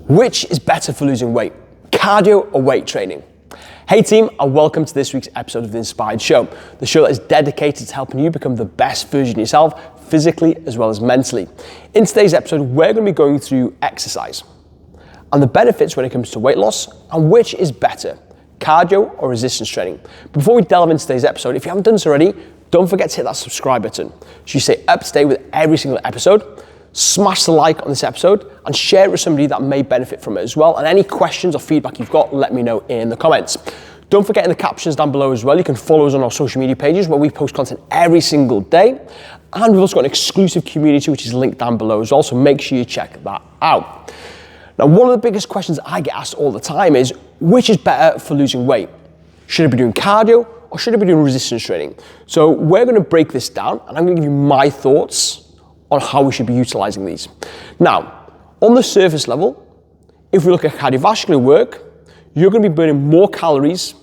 Which is better for losing weight, cardio or weight training? Hey team, and welcome to this week's episode of The Inspired Show, the show that is dedicated to helping you become the best version of yourself, physically as well as mentally. In today's episode, we're going to be going through exercise and the benefits when it comes to weight loss and which is better, cardio or resistance training. Before we delve into today's episode, if you haven't done so already, don't forget to hit that subscribe button so you stay up to date with every single episode. Smash the like on this episode and share it with somebody that may benefit from it as well. And any questions or feedback you've got, let me know in the comments. Don't forget in the captions down below as well, you can follow us on our social media pages where we post content every single day. And we've also got an exclusive community which is linked down below as well, so make sure you check that out. Now, one of the biggest questions I get asked all the time is, which is better for losing weight? Should I be doing cardio or should I be doing resistance training? So we're going to break this down and I'm going to give you my thoughts on how we should be utilizing these. Now, on the surface level, if we look at cardiovascular work, you're going to be burning more calories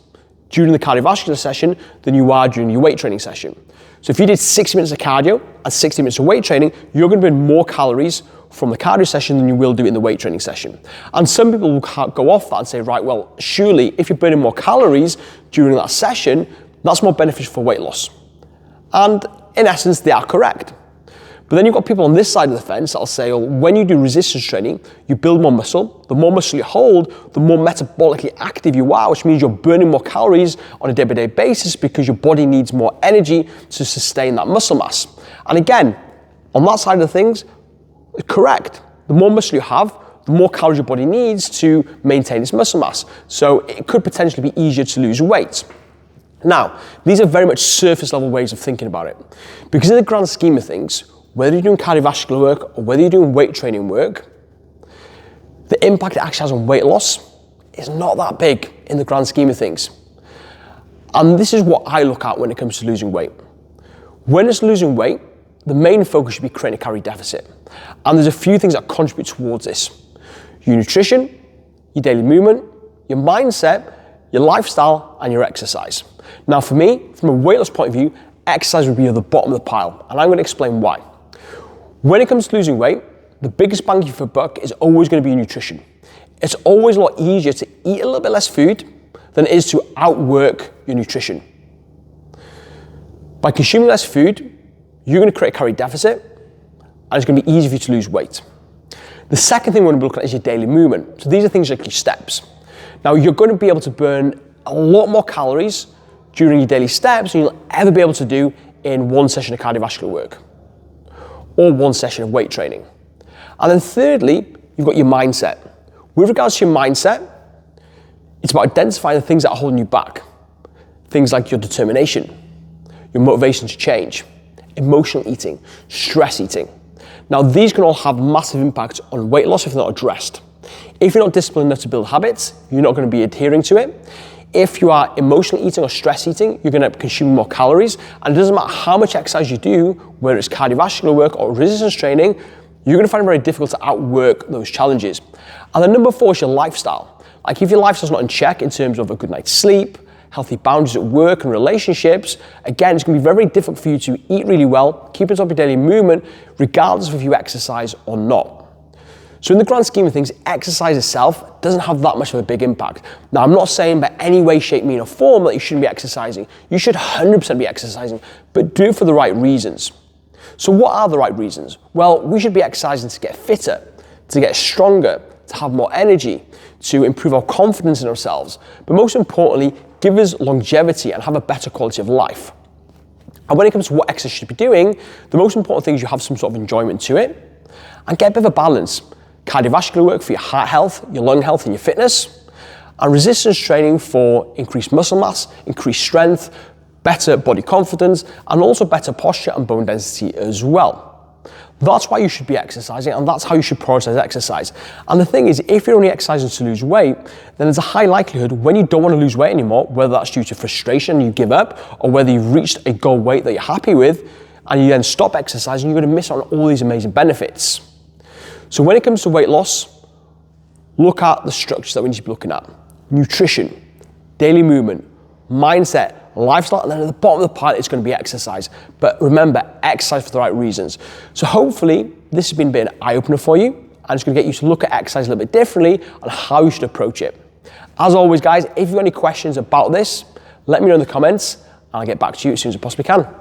during the cardiovascular session than you are during your weight training session. So if you did 60 minutes of cardio and 60 minutes of weight training, you're going to burn more calories from the cardio session than you will do in the weight training session. And some people will go off that and say, right, well, surely if you're burning more calories during that session, that's more beneficial for weight loss. And in essence, they are correct. But then you've got people on this side of the fence that'll say, well, when you do resistance training, you build more muscle. The more muscle you hold, the more metabolically active you are, which means you're burning more calories on a day-by-day basis because your body needs more energy to sustain that muscle mass. And again, on that side of things, correct. The more muscle you have, the more calories your body needs to maintain its muscle mass. So it could potentially be easier to lose weight. Now, these are very much surface level ways of thinking about it. Because in the grand scheme of things, whether you're doing cardiovascular work or whether you're doing weight training work, the impact it actually has on weight loss is not that big in the grand scheme of things. And this is what I look at when it comes to losing weight. When it's losing weight, the main focus should be creating a calorie deficit. And there's a few things that contribute towards this. Your nutrition, your daily movement, your mindset, your lifestyle, and your exercise. Now for me, from a weight loss point of view, exercise would be at the bottom of the pile, and I'm going to explain why. When it comes to losing weight, the biggest bang for buck is always going to be nutrition. It's always a lot easier to eat a little bit less food than it is to outwork your nutrition. By consuming less food, you're going to create a calorie deficit, and it's going to be easy for you to lose weight. The second thing we're going to look at is your daily movement. So these are things like your steps. Now you're going to be able to burn a lot more calories during your daily steps than you'll ever be able to do in one session of cardiovascular work or one session of weight training. And then thirdly, you've got your mindset. With regards to your mindset, it's about identifying the things that are holding you back. Things like your determination, your motivation to change, emotional eating, stress eating. Now these can all have massive impacts on weight loss if they're not addressed. If you're not disciplined enough to build habits, you're not going to be adhering to it. If you are emotional eating or stress eating, you're going to consume more calories. And it doesn't matter how much exercise you do, whether it's cardiovascular work or resistance training, you're going to find it very difficult to outwork those challenges. And then number 4 is your lifestyle. Like if your lifestyle's not in check in terms of a good night's sleep, healthy boundaries at work and relationships, again, it's going to be very difficult for you to eat really well, keep on top of your daily movement, regardless of if you exercise or not. So in the grand scheme of things, exercise itself doesn't have that much of a big impact. Now, I'm not saying by any way, shape, mean or form that you shouldn't be exercising. You should 100% be exercising, but do it for the right reasons. So what are the right reasons? Well, we should be exercising to get fitter, to get stronger, to have more energy, to improve our confidence in ourselves, but most importantly, give us longevity and have a better quality of life. And when it comes to what exercise you should be doing, the most important thing is you have some sort of enjoyment to it and get a bit of a balance. Cardiovascular work for your heart health, your lung health and your fitness, and resistance training for increased muscle mass, increased strength, better body confidence, and also better posture and bone density as well. That's why you should be exercising, and that's how you should prioritize exercise. And the thing is, if you're only exercising to lose weight, then there's a high likelihood when you don't want to lose weight anymore, whether that's due to frustration and you give up, or whether you've reached a goal weight that you're happy with, and you then stop exercising, you're going to miss out on all these amazing benefits. So when it comes to weight loss, look at the structures that we need to be looking at. Nutrition, daily movement, mindset, lifestyle, and then at the bottom of the pile, it's going to be exercise. But remember, exercise for the right reasons. So hopefully, this has been a bit of an eye-opener for you, and it's going to get you to look at exercise a little bit differently on how you should approach it. As always, guys, if you've got any questions about this, let me know in the comments, and I'll get back to you as soon as I possibly can.